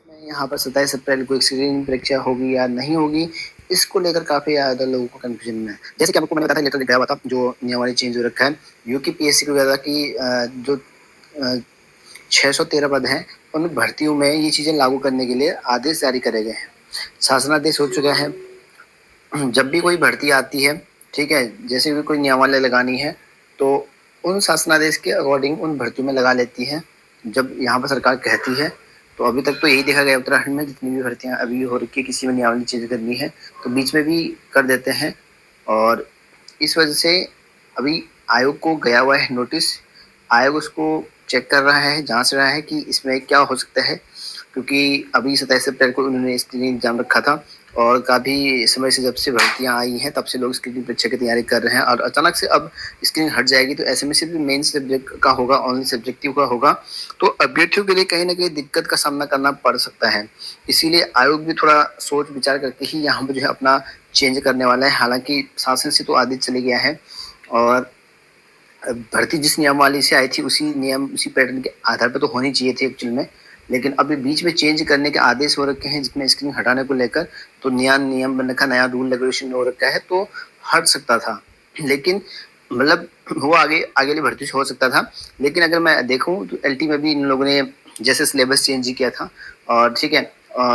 में यहाँ पर 27 अप्रैल को स्क्रीनिंग परीक्षा होगी या नहीं होगी, इसको लेकर काफ़ी ज़्यादा लोगों को कन्फ्यूजन में है। जैसे कि आपको मैंने बताया था, लेटर गया हुआ था, जो नियमावली चेंज हो रखा है। यूपीपीएससी को गया था कि जो 613 पद हैं, उन भर्तियों में ये चीज़ें लागू करने के लिए आदेश जारी करे गए हैं। शासनादेश हो चुका है। जब भी कोई भर्ती आती है, ठीक है, जैसे भी कोई नियमावली लगानी है, तो उन शासनादेश के अकॉर्डिंग उन भर्तियों में लगा लेती है, जब यहाँ पर सरकार कहती है। तो अभी तक तो यही देखा गया उत्तराखंड में, जितनी भी भर्तियाँ अभी हो रखी है, किसी में नियमावली चेंज करनी है तो बीच में भी कर देते हैं। और इस वजह से अभी आयोग को गया हुआ है नोटिस। आयोग उसको चेक कर रहा है, जांच रहा है कि इसमें क्या हो सकता है, क्योंकि अभी 27 अप्रैल को उन्होंने स्क्रीनिंग एग्जाम रखा था और काफ़ी समय से जब से भर्तियां आई हैं तब से लोग स्क्रीनिंग परीक्षा की तैयारी कर रहे हैं, और अचानक से अब स्क्रीनिंग हट जाएगी तो ऐसे में सिर्फ मेन सब्जेक्ट का होगा, ओनली सब्जेक्टिव का होगा, तो अभ्यर्थियों के लिए कहीं ना कहीं दिक्कत का सामना करना पड़ सकता है। इसीलिए आयोग भी थोड़ा सोच विचार करके ही यहाँ पर जो है अपना चेंज करने वाला है। हालांकि शासन से तो आदेश चले गया है और भर्ती जिस नियमावली से आई थी उसी पैटर्न के आधार पर तो होनी चाहिए थी एक्चुअल में, लेकिन अभी बीच में चेंज करने के आदेश हो रखे हैं जिसमें स्क्रीनिंग हटाने को लेकर, तो नया नियम बन रखा, नया रूल रेगुलेशन हो रखा है, तो हट सकता था। लेकिन मतलब वो आगे वाली भर्ती से हो सकता था। लेकिन अगर मैं देखूं तो एलटी में भी इन लोगों ने जैसे सिलेबस चेंज किया था, और ठीक है,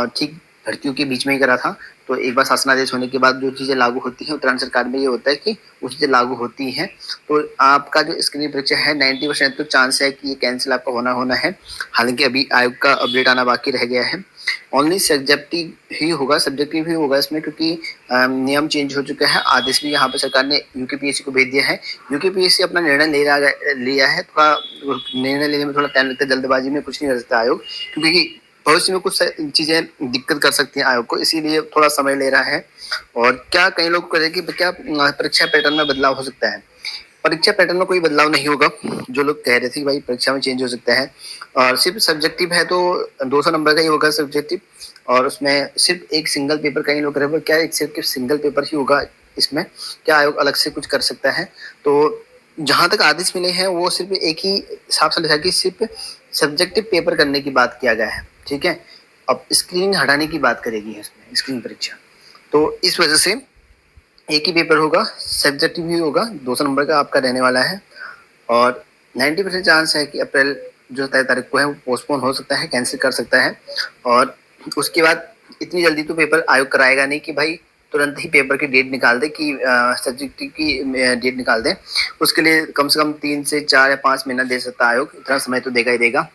ठीक भर्तियों के बीच में ही करा था, तो एक बार शासनादेश होने के बाद जो चीज़ें लागू होती हैं उत्तराखंड सरकार में ये होता है कि वो चीज़ें लागू होती हैं, तो आपका जो स्क्रीनिंग परीक्षा है 90% तो चांस है कि ये कैंसिल आपका होना है। हालांकि अभी आयोग का अपडेट आना बाकी रह गया है। ओनली सब्जेक्टिव ही होगा इसमें, क्योंकि नियम चेंज हो चुका है। आदेश भी यहाँ पर सरकार ने यूकेपीएससी को भेज दिया है। यूकेपीएससी अपना निर्णय लिया है, थोड़ा निर्णय लेने में थोड़ा टाइम लगता है, जल्दबाजी में कुछ नहीं कर सकता आयोग, क्योंकि भविष्य में कुछ चीजें दिक्कत कर सकती हैं आयोग को, इसीलिए थोड़ा समय ले रहा है। और क्या कई लोग कह रहे हैं कि क्या परीक्षा पैटर्न में बदलाव हो सकता है? परीक्षा पैटर्न में कोई बदलाव नहीं होगा। जो लोग कह रहे थे कि भाई परीक्षा में चेंज हो सकता है, और सिर्फ सब्जेक्टिव है तो 200 नंबर का ही होगा सब्जेक्टिव, और उसमें सिर्फ एक सिंगल पेपर, कई लोग कह रहे हैं क्या एक सिर्फ सिंगल पेपर ही होगा इसमें, क्या आयोग अलग से कुछ कर सकता है? तो जहां तक आदेश मिले हैं वो सिर्फ एक ही हिसाब से लिखा कि सिर्फ सब्जेक्टिव पेपर करने की बात किया गया है, ठीक है। अब स्क्रीनिंग हटाने की बात करेगी इसमें स्क्रीनिंग परीक्षा, तो इस वजह से एक ही पेपर होगा, सब्जेक्टिव भी होगा, 200 नंबर का आपका रहने वाला है। और 90% चांस है कि अप्रैल जो 27 तारीख को है वो पोस्टपोन हो सकता है, कैंसिल कर सकता है। और उसके बाद इतनी जल्दी तो पेपर आयोग कराएगा नहीं कि भाई तुरंत ही पेपर की डेट निकाल दे, कि सब्जेक्ट की डेट निकाल दे। उसके लिए कम से कम 3 से 4 या 5 महीना दे सकता है आयोग, इतना समय तो देगा ही देगा,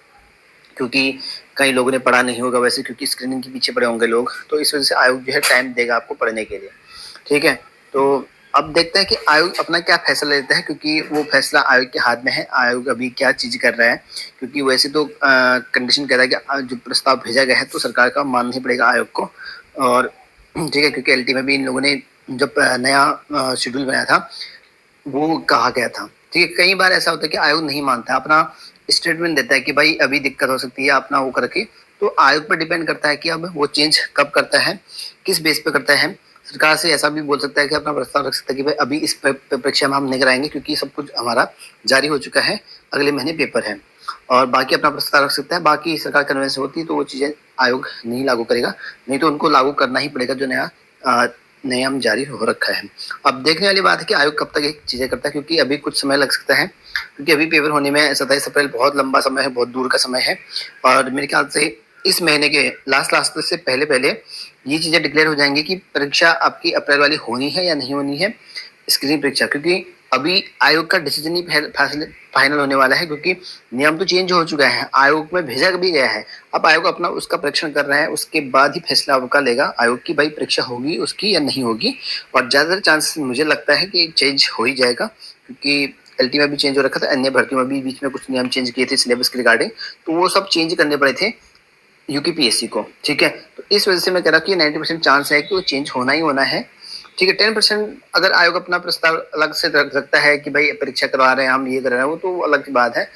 क्योंकि कई लोगों ने पढ़ा नहीं होगा वैसे, क्योंकि स्क्रीनिंग के पीछे पड़े होंगे लोग, तो इस वजह से आयोग जो है टाइम देगा आपको पढ़ने के लिए, ठीक है। तो अब देखते हैं कि आयोग अपना क्या फैसला लेता है, क्योंकि वो फैसला आयोग के हाथ में है, आयोग अभी क्या चीज कर रहा है। क्योंकि वैसे तो कंडीशन कह रहा है कि जो प्रस्ताव भेजा गया है तो सरकार का मानना ही पड़ेगा आयोग को, और ठीक है, क्योंकि एलटी में भी इन लोगों ने जब नया शेड्यूल बनाया था वो कहा गया था, ठीक है। कई बार ऐसा होता है कि आयोग नहीं मानता, अपना स्टेटमेंट देता है कि भाई अभी दिक्कत हो सकती है अपना वो करके, तो आयोग पर डिपेंड करता है कि अब वो चेंज कब करता है, किस बेस पे करता है। सरकार से ऐसा भी बोल सकता है कि अपना प्रस्ताव रख सकता है कि भाई अभी इस परीक्षा में हम नहीं कराएंगे क्योंकि सब कुछ हमारा जारी हो चुका है, अगले महीने पेपर है, और बाकी अपना प्रस्ताव रख सकता है। बाकी सरकार कन्विंस होती है तो वो चीजें आयोग नहीं लागू करेगा, नहीं तो उनको लागू करना ही पड़ेगा जो नया नियम जारी हो रखा है। अब देखने वाली बात है कि आयोग कब तक ये चीजें करता है, क्योंकि अभी कुछ समय लग सकता है, क्योंकि अभी पेपर होने में 27 अप्रैल बहुत लंबा समय है, बहुत दूर का समय है। और मेरे ख्याल से इस महीने के लास्ट से पहले पहले ये चीजें डिक्लेयर हो जाएंगी कि परीक्षा आपकी अप्रैल वाली होनी है या नहीं होनी है, स्क्रीनिंग परीक्षा। क्योंकि अभी आयोग का डिसीजन ही फाइनल होने वाला है, क्योंकि नियम तो चेंज हो चुका है, आयोग में भेजा भी गया है। अब आयोग अपना उसका परीक्षण कर रहा है, उसके बाद ही फैसला आपका लेगा आयोग की भाई परीक्षा होगी उसकी या नहीं होगी। और ज्यादातर चांसेस मुझे लगता है कि चेंज हो ही जाएगा, क्योंकि एलटी में भी चेंज हो रखा था, अन्य भर्तियों में भी बीच में कुछ नियम चेंज किए थे सिलेबस के रिगार्डिंग, तो वो सब चेंज करने पड़े थे यूपीपीएससी को, ठीक है। तो इस वजह से मैं कह रहा हूँ कि 90% चांस है कि वो चेंज होना ही होना है, ठीक है। 10% अगर आयोग अपना प्रस्ताव अलग से रख सकता है कि भाई परीक्षा करवा रहे हैं हम, ये कर रहे हैं वो, तो अलग की बात है।